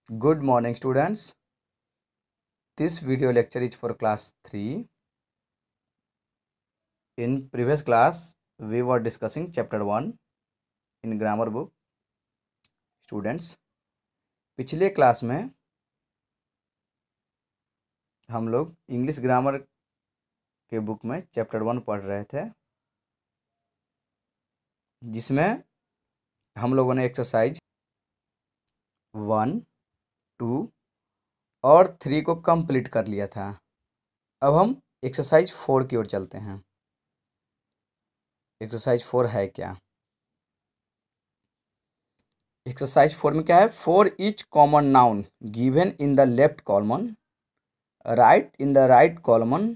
Good morning, students. This video lecture is for class 3. In previous class, we were discussing chapter 1 in grammar book. Students, पिछले class में हम लोग English grammar के book में chapter 1 पढ़ रहे थे, जिसमें हम लोगों ने एक्सरसाइज 1, 2 और 3 को कंप्लीट कर लिया था। अब हम एक्सरसाइज 4 की ओर चलते हैं। एक्सरसाइज 4 है क्या? एक्सरसाइज 4 में क्या है? For each common noun given in the left column, right in the right column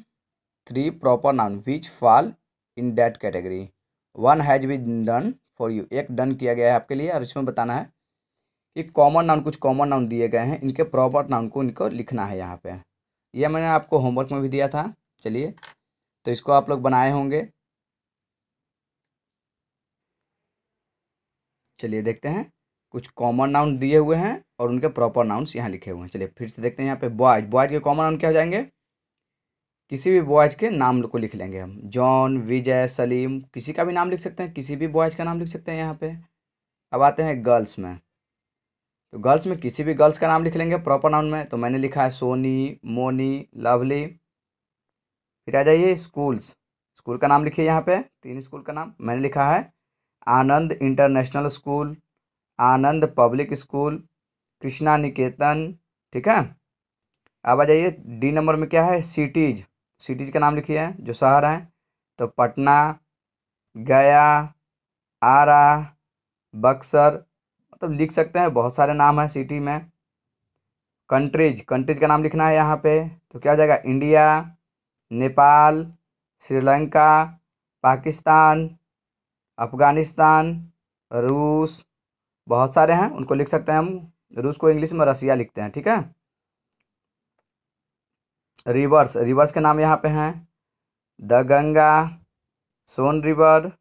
3 proper noun which fall in that category. 1 has been done for you. एक डन किया गया है आपके लिए, और इसमें बताना है कि कॉमन नाउन, कुछ कॉमन नाउन दिए गए हैं, इनके प्रॉपर नाउन को इनको लिखना है यहाँ पे। यह मैंने आपको होमवर्क में भी दिया था। चलिए, तो इसको आप लोग बनाए होंगे। चलिए देखते हैं। कुछ कॉमन नाउन दिए हुए हैं और उनके प्रॉपर नाउन्स यहाँ लिखे हुए हैं। चलिए फिर से देखते हैं। यहाँ पे बॉयज, बॉयज के कॉमन नाउन क्या हो जाएंगे? किसी भी बॉयज के नाम को लिख लेंगे हम। जॉन, विजय, सलीम, किसी का भी नाम लिख सकते हैं, किसी भी बॉयज का नाम लिख सकते हैं यहाँ पे। अब आते हैं गर्ल्स में। तो गर्ल्स में किसी भी गर्ल्स का नाम लिख लेंगे प्रॉपर नाउन में। तो मैंने लिखा है सोनी, मोनी, लवली। फिर आ जाइए स्कूल्स। स्कूल का नाम लिखिए यहाँ पे। 3 स्कूल का नाम मैंने लिखा है। आनंद इंटरनेशनल स्कूल, आनंद पब्लिक स्कूल, कृष्णा निकेतन। ठीक है। अब आ जाइए डी नंबर में क्या है? सिटीज। सिटीज का नाम लिखिए जो शहर हैं। तो पटना, गया, आरा, बक्सर, मतलब लिख सकते हैं, बहुत सारे नाम हैं सिटी में। कंट्रीज, कंट्रीज का नाम लिखना है यहाँ पे। तो क्या हो जाएगा? इंडिया, नेपाल, श्रीलंका, पाकिस्तान, अफगानिस्तान, रूस, बहुत सारे हैं, उनको लिख सकते हैं हम। रूस को इंग्लिश में रसिया लिखते हैं। ठीक है। रिवर्स, रिवर्स के नाम यहाँ पे हैं। The Ganga, Son river,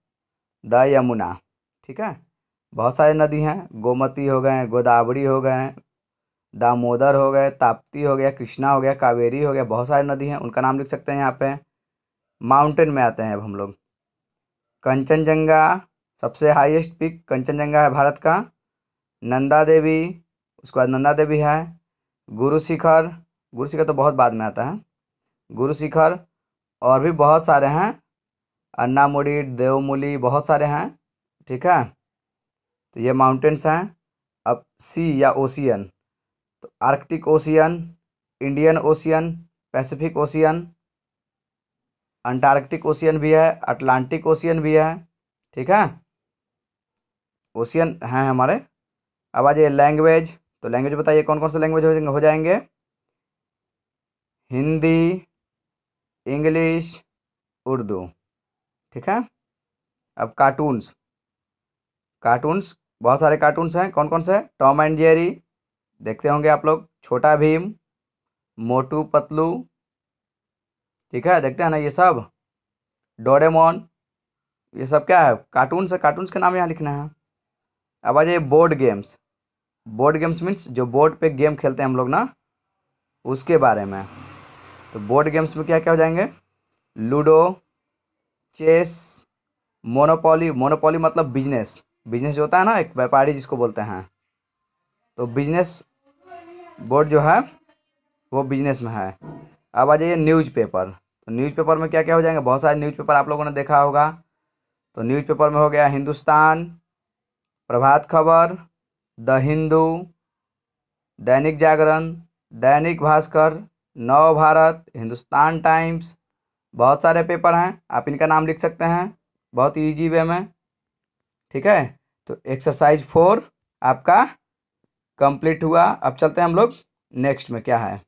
the Yamuna. ठीक है। बहुत सारे नदी हैं। गोमती हो गए, गोदावरी हो गए, दामोदर हो गए, ताप्ती हो गया, कृष्णा हो गया, कावेरी हो गया, बहुत सारी नदी हैं, उनका नाम लिख सकते हैं यहाँ पे। माउंटेन में आते हैं अब हम लोग। कंचनजंगा, सबसे हाईएस्ट पीक कंचनजंगा है भारत का। नंदा देवी, उसके बाद नंदा देवी है। गुरु शिखर, गुरु शिखर तो बहुत बाद में आता है। गुरु शिखर, और भी बहुत सारे हैं। अन्नामुडी, देवमुली, बहुत सारे हैं। ठीक है। तो ये माउंटेन्स हैं। अब सी या ओशियन, तो Arctic ocean, Indian ocean, Pacific ocean, Antarctic ocean भी है, अटलांटिक ओशियन भी है। ठीक है। ओशियन हैं हमारे। अब आ जाइए लैंग्वेज। तो लैंग्वेज बताइए कौन कौन से लैंग्वेज हो जाएंगे? हिंदी, इंग्लिश, उर्दू। ठीक है। अब कार्टून्स, कार्टून्स बहुत सारे कार्टून्स हैं। कौन कौन से? टॉम एंड जेरी, देखते होंगे आप लोग। छोटा भीम, मोटू पतलू। ठीक है, देखते हैं ना ये सब। डोरेमोन, ये सब क्या है? कार्टून्स है। कार्टून्स के नाम यहाँ लिखना है। अब आ जाइए board games. Board games means जो बोर्ड पे गेम खेलते हैं हम लोग ना, उसके बारे में। तो बोर्ड गेम्स में क्या क्या हो जाएंगे? Ludo, chess, monopoly. मोनोपोली मतलब बिजनेस, बिजनेस जो होता है ना, एक व्यापारी जिसको बोलते हैं। तो बिजनेस बोर्ड जो है वो बिजनेस में है। अब आ जाइए न्यूज़पेपर। तो न्यूज़पेपर में क्या क्या हो जाएंगे? बहुत सारे न्यूज़पेपर आप लोगों ने देखा होगा। तो न्यूज़पेपर में हो गया हिंदुस्तान, प्रभात खबर, द हिंदू, दैनिक जागरण, दैनिक भास्कर, नव भारत, हिंदुस्तान टाइम्स। बहुत सारे पेपर हैं, आप इनका नाम लिख सकते हैं बहुत इजी वे में। ठीक है। तो एक्सरसाइज 4 आपका कंप्लीट हुआ। अब चलते हैं हम लोग नेक्स्ट में। क्या है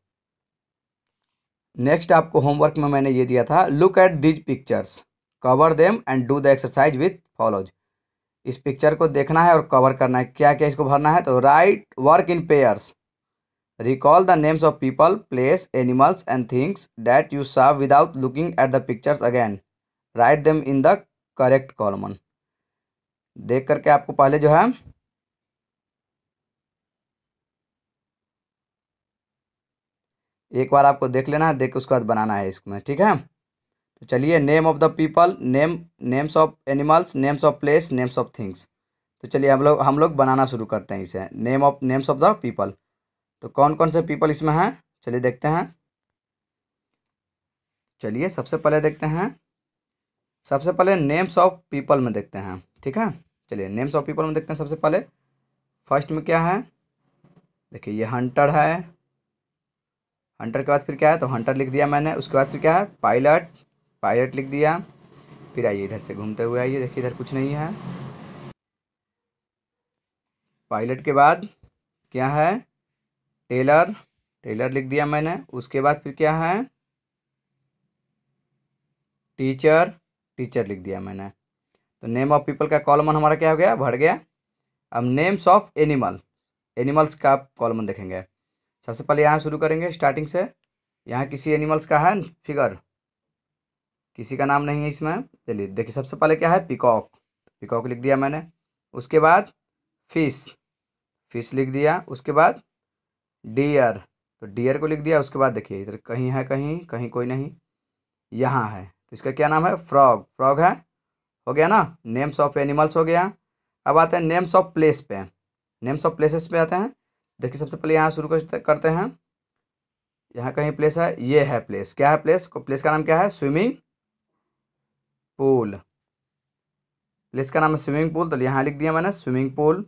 नेक्स्ट? आपको होमवर्क में मैंने ये दिया था, look at these pictures, cover them and do the exercise with follows. इस पिक्चर को देखना है और कवर करना है। क्या क्या इसको भरना है? तो right work in pairs, recall the names of people, place, animals and things that you saw without looking at the pictures again, write them in the correct column. देख करके आपको पहले जो है एक बार आपको देख लेना है, देख के उसके बाद बनाना है इसमें, ठीक है। तो चलिए, name of the people, names of animals, names of place, names of things. तो चलिए हम लोग बनाना शुरू करते हैं इसे। नेम्स ऑफ द पीपल, तो कौन कौन से पीपल इसमें हैं, चलिए देखते हैं। चलिए सबसे पहले देखते हैं, सबसे पहले नेम्स ऑफ पीपल में देखते हैं, ठीक है। चलिए नेम्स ऑफ पीपल में देखते हैं। सबसे पहले फर्स्ट में क्या है, देखिए ये हंटर है। हंटर के बाद फिर क्या है, तो हंटर लिख दिया मैंने। उसके बाद फिर क्या है, पायलट, पायलट लिख दिया। फिर आइए इधर से घूमते हुए आइए, देखिए इधर कुछ नहीं है। पायलट के बाद क्या है, टेलर, टेलर लिख दिया मैंने। उसके बाद फिर क्या है, टीचर, टीचर लिख दिया मैंने। तो नेम ऑफ पीपल का कॉलम हमारा क्या हो गया, भर गया। अब नेम्स ऑफ एनिमल, एनिमल्स का कॉलम देखेंगे। सबसे पहले यहाँ शुरू करेंगे स्टार्टिंग से। यहाँ किसी एनिमल्स का है फिगर, किसी का नाम नहीं है इसमें। चलिए देखिए, सबसे पहले क्या है, पिकॉक, पिकॉक लिख दिया मैंने। उसके बाद फिश, फिश लिख दिया। उसके बाद डियर, तो डियर को लिख दिया। उसके बाद देखिए इधर कहीं है, कहीं कहीं कोई नहीं, यहाँ है, तो इसका क्या नाम है, फ्रॉग, फ्रॉग है। हो गया ना, नेम्स ऑफ एनिमल्स हो गया। अब आते हैं नेम्स ऑफ प्लेस पे, नेम्स ऑफ प्लेसेस पे आते हैं। देखिए सबसे पहले यहाँ शुरू करते हैं। यहाँ कहीं प्लेस है, ये है प्लेस, क्या है प्लेस को, प्लेस का नाम क्या है, स्विमिंग पूल, प्लेस का नाम है स्विमिंग पूल। तो यहाँ लिख दिया मैंने स्विमिंग पूल।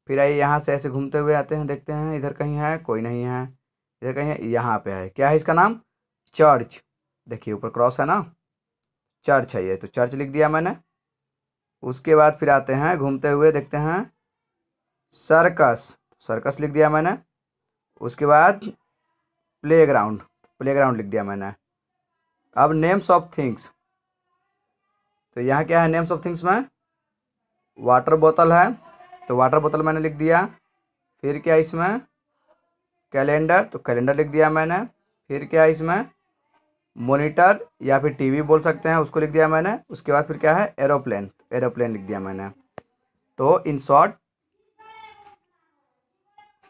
फिर आइए यहाँ से ऐसे घूमते हुए आते हैं, देखते हैं इधर कहीं है, कोई नहीं है। इधर कहीं है, यहाँ पे है, क्या है इसका नाम, चर्च। देखिए ऊपर क्रॉस है ना, चर्च है ये, तो चर्च लिख दिया मैंने। उसके बाद फिर आते हैं घूमते हुए, देखते हैं सर्कस, सर्कस लिख दिया मैंने। उसके बाद प्लेग्राउंड, प्लेग्राउंड लिख दिया मैंने। अब नेम्स ऑफ थिंग्स, तो यहाँ क्या है नेम्स ऑफ थिंग्स में, वाटर बोतल है, तो वाटर बोतल मैंने लिख दिया। फिर क्या इसमें, कैलेंडर, तो कैलेंडर लिख दिया मैंने। फिर क्या है इसमें, मॉनिटर या फिर टीवी बोल सकते हैं, उसको लिख दिया मैंने। उसके बाद फिर क्या है, एरोप्लेन, एरोप्लेन लिख दिया मैंने। तो इन शॉर्ट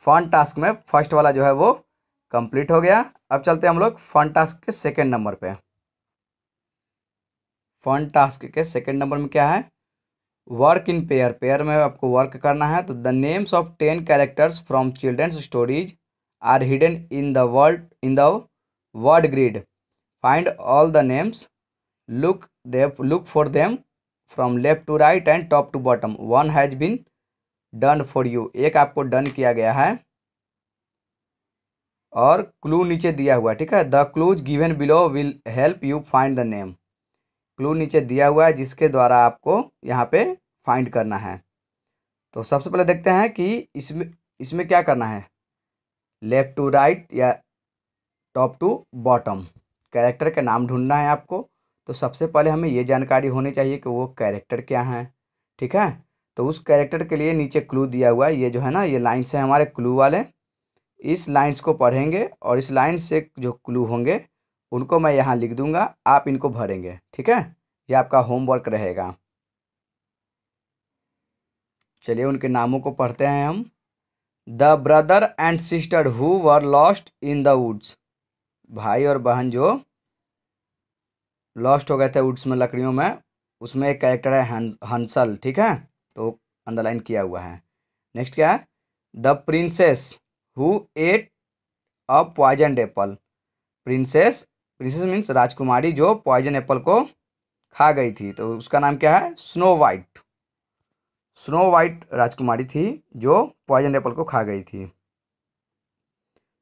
फन टास्क में फर्स्ट वाला जो है वो कंप्लीट हो गया। अब चलते हैं हम लोग फन टास्क के सेकंड नंबर पे। फन टास्क के सेकंड नंबर में क्या है, वर्क इन पेयर, पेयर में आपको वर्क करना है। तो the names of 10 characters from children's stories are hidden in the word grid, find all the names, look for them from left to right and top to bottom, one has been done for you, एक आपको done किया गया है और clue नीचे दिया हुआ है, ठीक है। The clues given below will help you find the name, clue नीचे दिया हुआ है जिसके द्वारा आपको यहाँ पे फाइंड करना है। तो सबसे पहले देखते हैं कि इसमें इसमें क्या करना है, लेफ्ट टू राइट या टॉप टू बॉटम, कैरेक्टर का नाम ढूंढना है आपको। तो सबसे पहले हमें ये जानकारी होनी चाहिए कि वो कैरेक्टर क्या है, ठीक है। तो उस कैरेक्टर के लिए नीचे क्लू दिया हुआ है, ये जो है ना, ये लाइन्स हैं हमारे क्लू वाले। इस लाइन्स को पढ़ेंगे और इस लाइन से जो क्लू होंगे उनको मैं यहाँ लिख दूंगा, आप इनको भरेंगे, ठीक है। ये आपका होमवर्क रहेगा। चलिए उनके नामों को पढ़ते हैं हम। The brother and sister who were lost in the woods, भाई और बहन जो लॉस्ट हो गए थे वुड्स में, लकड़ियों में, उसमें एक कैरेक्टर है हंसल, ठीक है, तो अंडरलाइन किया हुआ है। नेक्स्ट क्या है, the princess who ate a poison apple, princess, princess means राजकुमारी जो पॉइजन एप्पल को खा गई थी, तो उसका नाम क्या है, स्नो वाइट, स्नो वाइट राजकुमारी थी जो पॉइजन एप्पल को खा गई थी।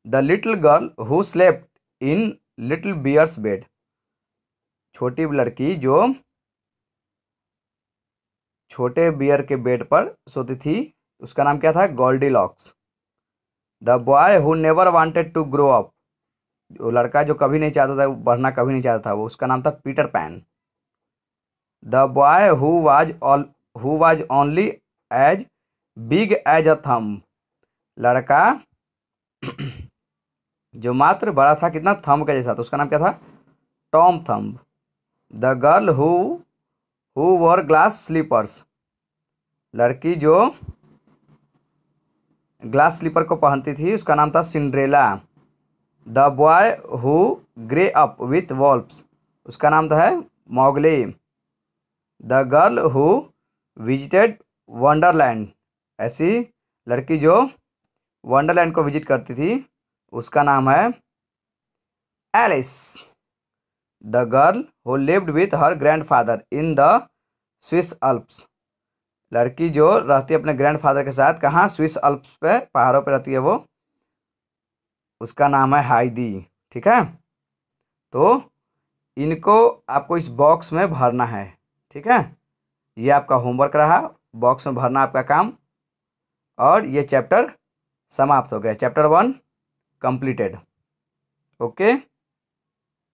The little girl who slept in little bear's bed, छोटी लड़की जो छोटे बियर के बेड पर सोती थी, उसका नाम क्या था, Goldilocks. The boy who never wanted to grow up, वो लड़का जो कभी नहीं चाहता था, बढ़ना कभी नहीं चाहता था, वो उसका नाम था Peter Pan. The boy who was only as big as a thumb, लड़का जो मात्र बड़ा था कितना, थंब का जैसा, तो उसका नाम क्या था, Tom Thumb. The girl who wore glass slippers, लड़की जो ग्लास स्लीपर को पहनती थी, उसका नाम था Cinderella. The boy who grew up with wolves, उसका नाम तो है Mowgli. The girl who visited Wonderland, ऐसी लड़की जो वंडरलैंड को विजिट करती थी, उसका नाम है Alice. The girl who lived with her grandfather in the Swiss Alps, लड़की जो रहती है अपने ग्रैंडफादर के साथ कहाँ, स्विस अल्प्स पे, पहाड़ों पे रहती है वो, उसका नाम है हाइदी। ठीक है, तो इनको आपको इस बॉक्स में भरना है। ठीक है, ये आपका होमवर्क रहा, बॉक्स में भरना आपका काम। और ये चैप्टर समाप्त हो गया, चैप्टर 1 कंप्लीटेड। ओके।